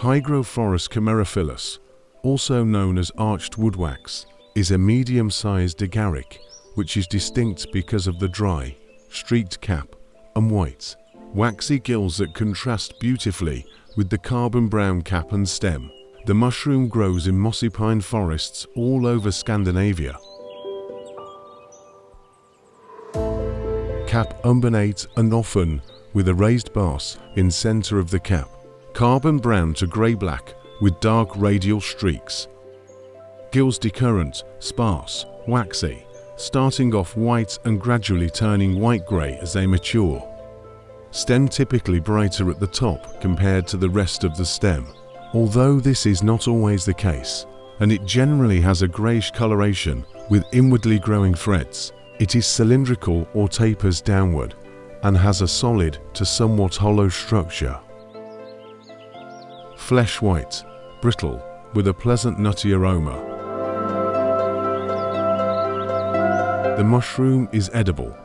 Hygrophorus Camarophyllus, also known as arched woodwax, is a medium-sized agaric which is distinct because of the dry, streaked cap and white, waxy gills that contrast beautifully with the carbon brown cap and stem. The mushroom grows in mossy pine forests all over Scandinavia. Cap umbonate and often with a raised base in center of the cap. Carbon brown to grey-black with dark radial streaks. Gills decurrent, sparse, waxy, starting off white and gradually turning white-grey as they mature. Stem typically brighter at the top compared to the rest of the stem, although this is not always the case, and it generally has a greyish coloration with inwardly growing threads. It is cylindrical or tapers downward and has a solid to somewhat hollow structure. Flesh white, brittle, with a pleasant nutty aroma. The mushroom is edible